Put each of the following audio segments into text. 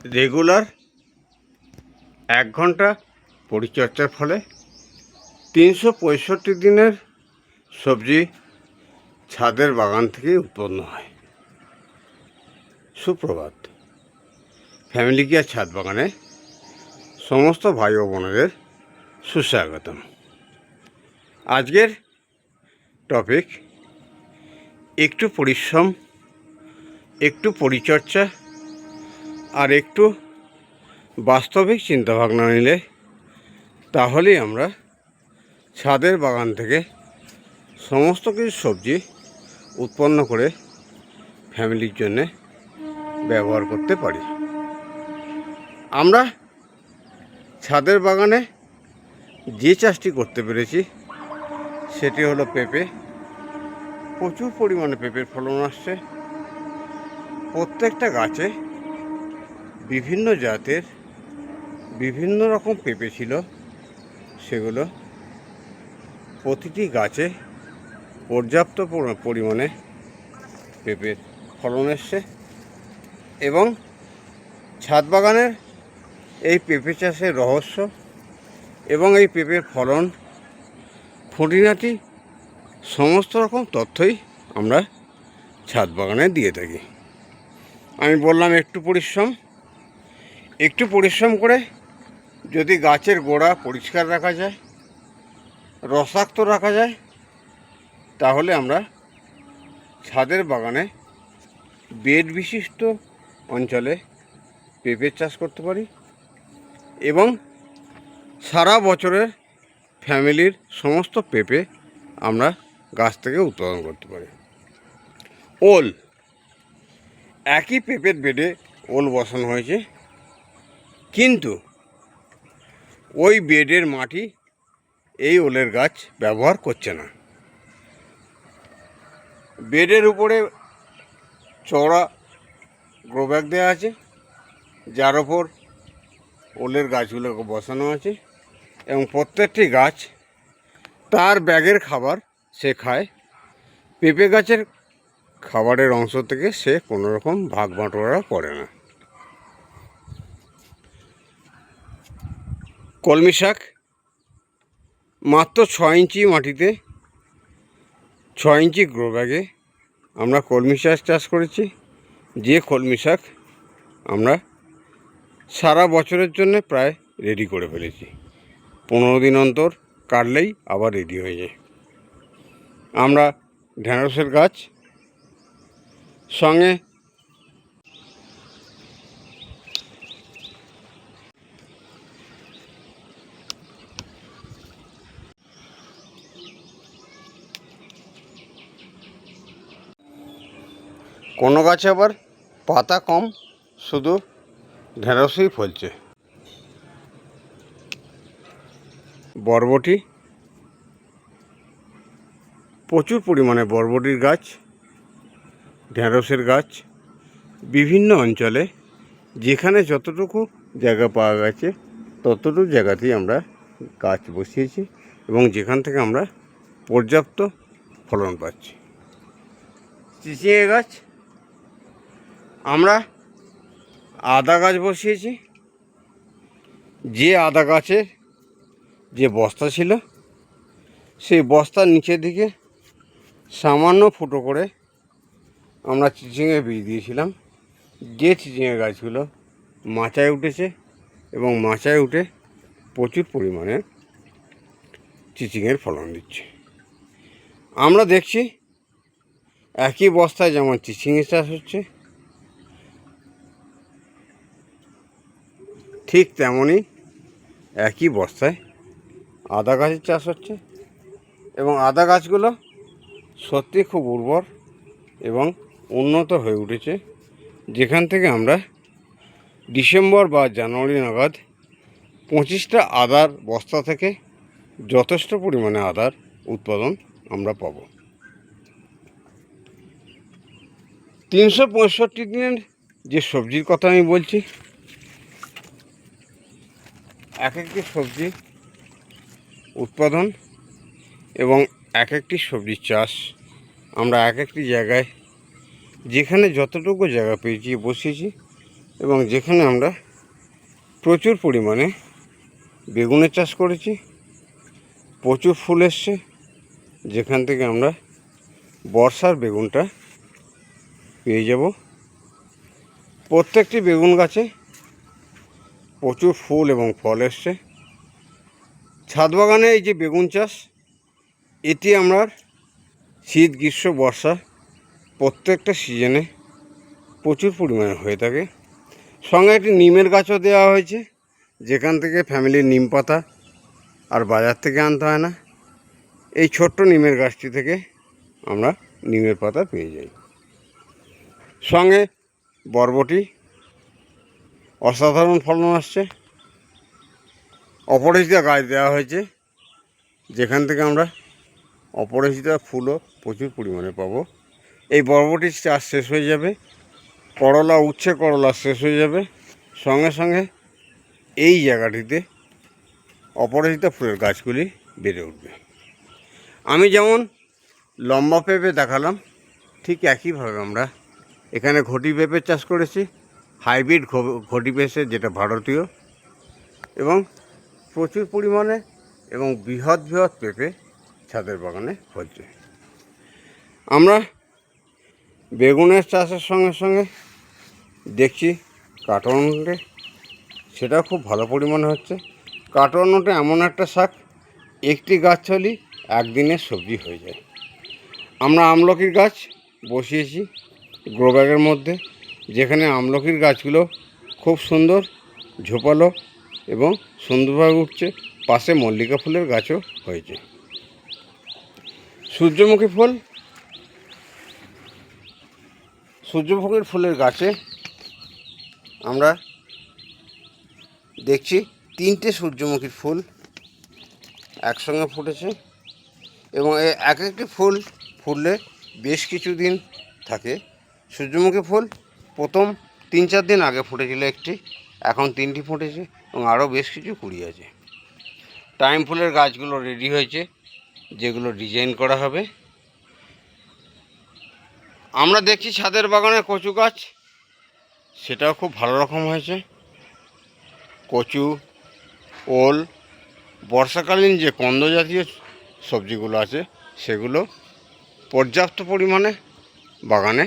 Regular 1 ঘন্টা পরিচর্যার ফলে 365 দিনের সবজি ছাদের বাগান থেকেই উৎপন্ন হয়। সুপ্রভাত। ফ্যামিলি কেয়ার ছাদ বাগানে সমস্ত ভাই ও বোনেদের সুস্বাগতম। আজকের টপিক একটু পরিশ্রম, একটু পরিচর্যা আর একটু বাস্তবিক চিন্তাভাবনা নিলে তাহলেই আমরা ছাদের বাগান থেকে সমস্ত কিছু সবজি উৎপন্ন করে ফ্যামিলির জন্যে ব্যবহার করতে পারি। আমরা ছাদের বাগানে যে চাষটি করতে পেরেছি সেটি হলো পেঁপে। প্রচুর পরিমাণে পেঁপের ফলন আসছে। প্রত্যেকটা গাছে বিভিন্ন জাতের বিভিন্ন রকম পেঁপে ছিল, সেগুলো প্রতিটি গাছে পর্যাপ্ত পরিমাণে পেঁপের ফলন এসছে এবং ছাদ বাগানের এই পেঁপে চাষের রহস্য এবং এই পেঁপের ফলন খুঁটিনাটি সমস্ত রকম তথ্যই আমরা ছাদ বাগানে দিয়ে থাকি। আমি বললাম একটু পরিশ্রম করে যদি গাছের গোড়া পরিষ্কার রাখা যায়, রসাক্ত রাখা যায়, তাহলে আমরা ছাদের বাগানে বেড বিশিষ্ট অঞ্চলে পেঁপের চাষ করতে পারি এবং সারা বছরের ফ্যামিলির সমস্ত পেঁপে আমরা গাছ থেকে উৎপাদন করতে পারি। ওল, একই পেঁপের বেডে ওল বসানো হয়েছে, কিন্তু ওই বেডের মাটি এই ওলের গাছ ব্যবহার করছে না। বেডের উপরে চওড়া গ্রো ব্যাগ দেওয়া আছে, যার ওপর ওলের গাছগুলোকে বসানো আছে এবং প্রত্যেকটি গাছ তার ব্যাগের খাবার সে খায়। পেঁপে গাছের খাবারের অংশ থেকে সে কোনো রকম ভাগ বাঁটোয়ারা করে না। কলমি শাক, মাত্র 6 ইঞ্চি মাটিতে 6 ইঞ্চি গ্রো ব্যাগে আমরা কলমি শাক চাষ করেছি। যে কলমি শাক আমরা সারা বছরের জন্য প্রায় রেডি করে ফেলেছি। 15 দিন অন্তর কাটলেই আবার রেডি হয়ে যায়। আমরা ঢ্যাঁড়সের গাছ সঙ্গে কোনো গাছে আবার পাতা কম, শুধু ঢেঁড়সই ফলছে। বরবটি, প্রচুর পরিমাণে বরবটির গাছ, ঢেঁড়সের গাছ বিভিন্ন অঞ্চলে যেখানে যতটুকু জায়গা পাওয়া গেছে ততটুকু জায়গাতেই আমরা গাছ বসিয়েছি এবং যেখান থেকে আমরা পর্যাপ্ত ফলন পাচ্ছি। চিচিঙে গাছ, আমরা আদা গাছ বসিয়েছি। যে আদা গাছের যে বস্তা ছিল সেই বস্তার নিচের দিকে সামান্য ফুটো করে আমরা চিচিঙে বীজ দিয়েছিলাম। যে চিচিঙে গাছগুলো মাচায় উঠেছে এবং মাচায় উঠে প্রচুর পরিমাণে চিচিঙের ফলন দিচ্ছে। আমরা দেখছি একই বস্তায় যেমন চিচিঙে চাষ হচ্ছে, ঠিক তেমনই একই বস্তায় আদা গাছের চাষ হচ্ছে এবং আদা গাছগুলো সত্যি খুব উর্বর এবং উন্নত হয়ে উঠেছে, যেখান থেকে আমরা ডিসেম্বর বা জানুয়ারি নাগাদ 25টা আদার বস্তা থেকে যথেষ্ট পরিমাণে আদার উৎপাদন আমরা পাব। 365 দিনের যে সবজির কথা আমি বলছি, এক একটি সবজি উৎপাদন এবং এক একটি সবজির চাষ আমরা এক একটি জায়গায় যেখানে যতটুকু জায়গা পেয়েছি বসিয়েছি এবং যেখানে আমরা প্রচুর পরিমাণে বেগুনের চাষ করেছি, প্রচুর ফুল এসছে, যেখান থেকে আমরা বর্ষার বেগুনটা পেয়ে যাব। প্রত্যেকটি বেগুন গাছে প্রচুর ফুল এবং ফল এসছে। ছাদ বাগানে এই যে বেগুন চাষ, এটি আমরা শীত, গ্রীষ্ম, বর্ষা প্রত্যেকটা সিজনে প্রচুর পরিমাণে হয়ে থাকে। সঙ্গে একটি নিমের গাছও দেওয়া হয়েছে, যেখান থেকে ফ্যামিলির নিম পাতা আর বাজার থেকে আনতে হয় না। এই ছোট্ট নিমের গাছটি থেকে আমরা নিমের পাতা পেয়ে যাই। সঙ্গে বরবটি অসাধারণ ফলন আসছে। অপরাজিতা গাছ দেওয়া হয়েছে, যেখান থেকে আমরা অপরাজিতা ফুলও প্রচুর পরিমাণে পাবো। এই বরবটির চাষ শেষ হয়ে যাবে, করলা, উচ্ছে করলা শেষ হয়ে যাবে, সঙ্গে সঙ্গে এই জায়গাটিতে অপরাজিতা ফুলের গাছগুলি বেড়ে উঠবে। আমি যেমন লম্বা পেঁপে দেখালাম, ঠিক একইভাবে আমরা এখানে ঘটি পেঁপের চাষ করেছি, হাইব্রিড ঘটি পেঁপে, যেটা ভারতীয়, এবং প্রচুর পরিমাণে এবং বৃহৎ বৃহৎ পেঁপে ছাদের বাগানে হচ্ছে। আমরা বেগুনের চাষের সঙ্গে সঙ্গে দেখছি কাটনটে, সেটা খুব ভালো পরিমাণে হচ্ছে। কাটনটে এমন একটা শাক, একটি গাছ হলেই একদিনের সবজি হয়ে যায়। আমরা আমলকির গাছ বসিয়েছি গ্রো ব্যাগের মধ্যে, যেখানে আমলকির গাছগুলো খুব সুন্দর ঝোপালো এবং সুন্দরভাবে উঠছে। পাশে মল্লিকা ফুলের গাছও হয়েছে। সূর্যমুখীর ফুলের গাছে আমরা দেখছি 3টে সূর্যমুখীর ফুল একসঙ্গে ফুটেছে, এবং এক একটি ফুল ফুললে বেশ কিছু দিন থাকে। সূর্যমুখী ফুল প্রথম 3-4 দিন আগে ফুটেছিল একটি, এখন 3টি ফুটেছে এবং আরও বেশ কিছু কুড়ি আছে। টাইম ফুলের গাছগুলো রেডি হয়েছে, যেগুলো ডিজাইন করা হবে। আমরা দেখছি ছাদের বাগানে কচু গাছ, সেটাও খুব ভালো রকম হয়েছে। কচু, ওল, বর্ষাকালীন যে কন্দ জাতীয় সবজিগুলো আছে, সেগুলো পর্যাপ্ত পরিমাণে বাগানে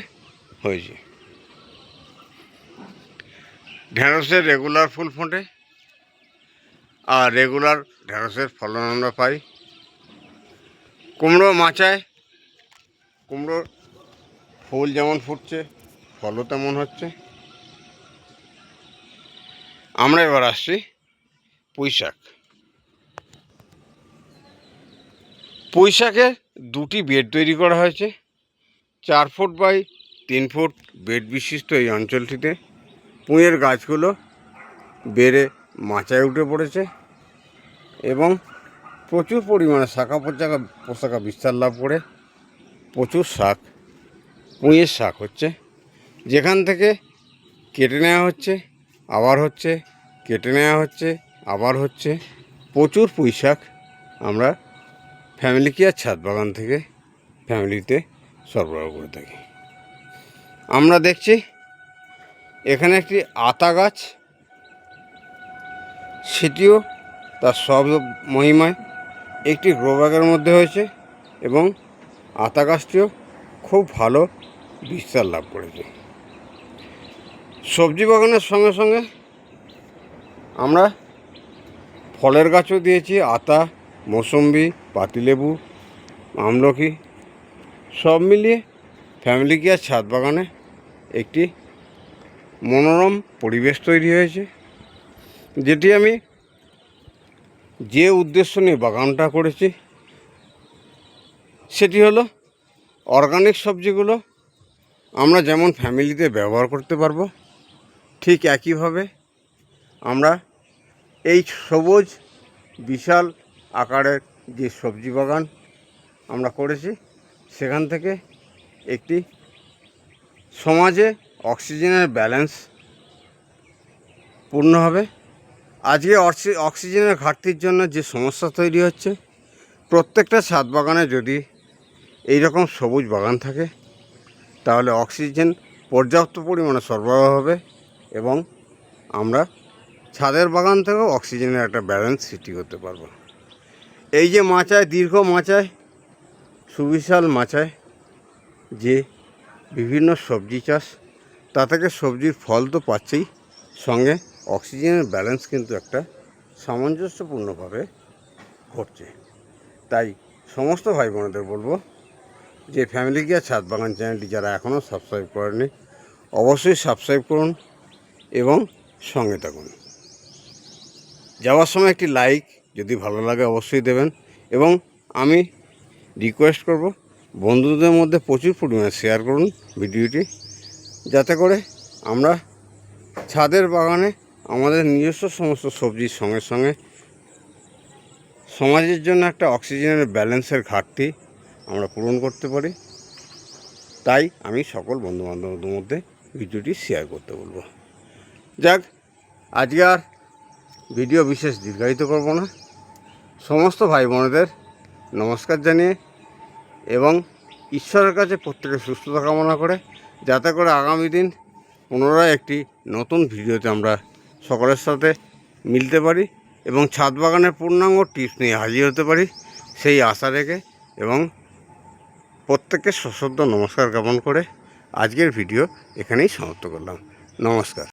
হয়েছে। ঢেঁড়সের রেগুলার ফুল ফোটে, আর রেগুলার ঢেঁড়সের ফলন আমরা পাই। কুমড়ো মাচায়, কুমড়োর ফুল যেমন ফুটছে, ফলও তেমন হচ্ছে। আমরা এবার আসছি পুঁই শাক। পুঁই শাকের 2টি বেড তৈরি করা হয়েছে। 4 ফুট বাই 3 ফুট বেড বিশিষ্ট এই অঞ্চলটিতে পুঁইয়ের গাছগুলো বেড়ে মাচায় উঠে পড়েছে এবং প্রচুর পরিমাণে শাখা পোশাকা বিস্তার লাভ করে প্রচুর শাক, পুঁইয়ের শাক হচ্ছে, যেখান থেকে কেটে নেওয়া হচ্ছে, আবার হচ্ছে, কেটে নেওয়া হচ্ছে, আবার হচ্ছে। প্রচুর পুঁই শাক আমরা ফ্যামিলি কেয়ার ছাদ বাগান থেকে ফ্যামিলিতে সরবরাহ করে থাকি। আমরা দেখছি এখানে একটি আতা গাছ, সেটিও তার সব মহিমায় একটি গ্রো ব্যাগের মধ্যে হয়েছে এবং আতা গাছটিও খুব ভালো বিস্তার লাভ করেছে। সবজি বাগানের সঙ্গে সঙ্গে আমরা ফলের গাছও দিয়েছি, আতা, মৌসম্বি, পাতিলেবু, আমলকি, সব মিলিয়ে ফ্যামিলি কেয়ার ছাদ বাগানে একটি মনোরম পরিবেশ তৈরি হয়েছে, যেটি আমি যে উদ্দেশ্য নিয়ে বাগানটা করেছি সেটি হলো অর্গানিক সবজিগুলো আমরা যেমন ফ্যামিলিতে ব্যবহার করতে পারবো, ঠিক একইভাবে আমরা এই সবুজ বিশাল আকারের যে সবজি বাগান আমরা করেছি, সেখান থেকে একটি সমাজে অক্সিজেনের ব্যালেন্স পূর্ণ হবে। আজকে অক্সিজেনের ঘাটতির জন্য যে সমস্যা তৈরি হচ্ছে, প্রত্যেকটা ছাদ বাগানে যদি এই রকম সবুজ বাগান থাকে, তাহলে অক্সিজেন পর্যাপ্ত পরিমাণে সরবরাহ হবে এবং আমরা ছাদের বাগান থেকেও অক্সিজেনের একটা ব্যালেন্স সৃষ্টি করতে পারবো। এই যে মাচায়, দীর্ঘ মাচায়, সুবিশাল মাচায় যে বিভিন্ন সবজি চাষ, তা থেকে সবজির ফল তো পাচ্ছেই, সঙ্গে অক্সিজেনের ব্যালেন্স কিন্তু একটা সামঞ্জস্যপূর্ণভাবে ঘটছে। তাই সমস্ত ভাই বোনেদের বলবো যে ফ্যামিলি কেয়ার ছাদ বাগান চ্যানেলটি যারা এখনও সাবস্ক্রাইব করেনি অবশ্যই সাবস্ক্রাইব করুন এবং সঙ্গে থাকুন। যাওয়ার সময় একটি লাইক যদি ভালো লাগে অবশ্যই দেবেন, এবং আমি রিকোয়েস্ট করব বন্ধুদের মধ্যে প্রচুর পরিমাণে শেয়ার করুন ভিডিওটি, যাতে করে আমরা ছাদের বাগানে আমাদের নিজস্ব সমস্ত সবজির সঙ্গে সঙ্গে সমাজের জন্য একটা অক্সিজেনের ব্যালেন্সের ঘাটতি আমরা পূরণ করতে পারি। তাই আমি সকল বন্ধুবান্ধবদের মধ্যে ভিডিওটি শেয়ার করতে বলবো। যাক, আজকে আর ভিডিও বিশেষ দীর্ঘায়িত করব না। সমস্ত ভাই বোনেদের নমস্কার জানিয়ে এবং ঈশ্বরের কাছে প্রত্যেকের সুস্থতা কামনা করে, যাতে করে আগামী দিন পুনরায় একটি নতুন ভিডিওতে আমরা সকলের সাথে মিলতে পারি এবং ছাদ বাগানের পূর্ণাঙ্গ টিপস নিয়ে হাজির হতে পারি, সেই আশা রেখে এবং প্রত্যেককে সশ্রদ্ধ নমস্কার জ্ঞাপন করে আজকের ভিডিও এখানেই সমাপ্ত করলাম। নমস্কার।